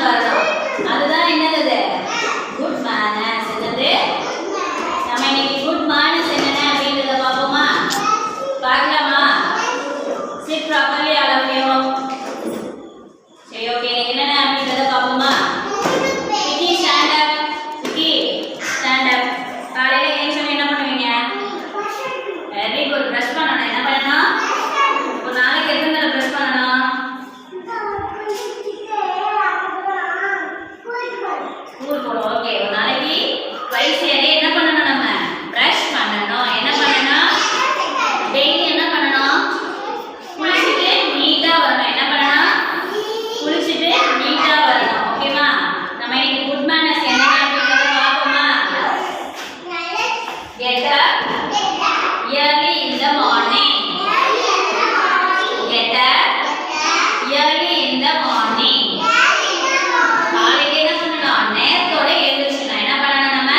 வரணும். அதுதான் என்னது குட் மேனர்ஸ். என்னது நம்ம இன்னைக்கு குட் மேனர்ஸ் என்னென்ன அப்படின்றத பார்ப்போமா? பார்க்கலாமா? Sit properly all of you. சரி ஓகே, இன்னைக்கு என்னென்ன அப்படின்றத பார்ப்போமா? Vicky stand up. Vicky stand up. காலையில எழுந்திருச்சோம் என்ன பண்ணுவீங்க? Very good. ப்ரஷ் பண்ணணும். என்ன பண்ணணும்? ஒரு நாளைக்கு எத்தனை தடவை ப்ரஷ் பண்ணணும்? ஸ்கூல் போகணும். ஓகே, ஒரு நாளைக்கு twice a day என்ன பண்ணணும்? நம்ம ப்ரஷ் பண்ணணும். என்ன பண்ணணும்? டெய்லி என்ன பண்ணணும்? குளிச்சிட்டு நீட்டா வரணும். என்ன பண்ணணும்? குளிச்சிட்டு நீட்டா வரணும். ஓகேவா? நம்ம இன்னைக்கு குட் மேனர்ஸ் என்னென்ன அப்படின்றத பார்ப்போமா? Get up early in the morning. Get up early in the morning. காலையில என்ன பண்ணணும்? நேரத்தோட எழுந்திருக்கணும். என்ன பண்ணணும்? நம்ம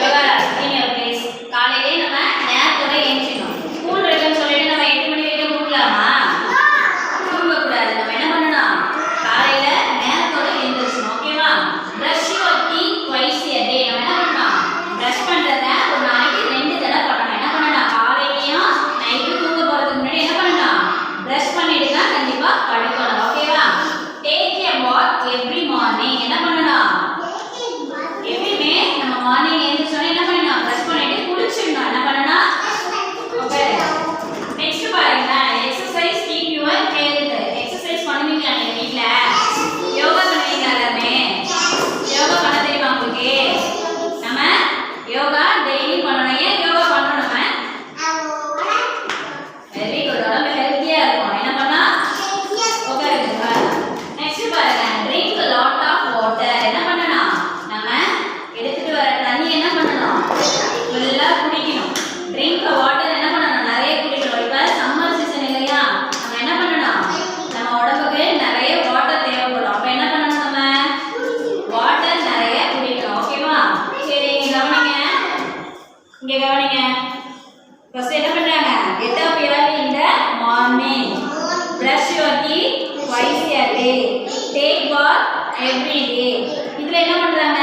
யோகா சீனியர் ப்ளீஸ். காலையில நம்ம நேரத்தோட எழுந்திருக்கணும். ஸ்கூல் இருக்குன்னு சொல்லிட்டு நம்ம 8 மணி வரைக்கும் தூங்கலாமா? தூங்கக்கூடாது. நம்ம என்ன பண்ணணும்? காலையில நேரத்தோட எழுந்திருக்கணும். ஓகேவா? Brush your teeth twice a day. நம்ம என்ன பண்ணணும்? ப்ரஷ் பண்றத ஒரு நாளைக்கு 2 தடவை பண்ணணும். என்ன பண்ணணும்? காலையிலயும் நைட்டு தூங்க போறதுக்கு முன்னாடி என்ன பண்ணணும்? ப்ரஷ் பண்ணிட்டு தான் கண்டிப்பா படுக்கணும். ஓகேவா? Take a walk every morning. என்ன பண்ணணும்? எப்பவுமே நம்ம மார்னிங் எழுந்திருச்சோனே என்ன பண்ணணும்? ப்ரஷ் பண்ணிட்டு குளிச்சிடணும். என்ன பண்ணணும்? ஓகே, நெக்ஸ்ட் பாருங்க. Exercise keep your health. Exercise பண்ணுவீங்களா நீங்க வீட்ல? யோகா பண்ணுவீங்களா எல்லாமே? யோகா பண்ண தெரியுமா உங்களுக்கு? நம்ம யோகா டெய்லி பண்ணணும். ஏன் யோகா பண்ணணும் நம்ம? Very good. உடம்பு ஹெல்த்தியா இருக்கும். என்ன பண்ணா? ஓகே, நெக்ஸ்ட் பாருங்க. Drink lot of water. என்ன பண்ணணும்? நம்ம எடுத்துட்டு வர தண்ணி என்ன பண்ணணும்? ஃபுல்லா குடிக்கணும். ட்ரிங்க் வாட்டர் என்ன பண்ணணும்? நிறைய குடிக்கணும். இப்ப சம்மர் சீசன் இல்லையா? நம்ம என்ன பண்ணணும்? நம்ம உடம்புக்கு நிறைய வாட்டர் தேவைப்படும். அப்ப என்ன பண்ணணும்? நம்ம வாட்டர் நிறைய குடிக்கணும். ஓகேவா? சரி, இங்க கவனிங்க. இங்க கவனிங்க. ஃபர்ஸ்ட் என்ன பண்றாங்க? Get up early in the morning. Brush your teeth twice a day. Take bath every day. இதுல என்ன பண்றாங்க?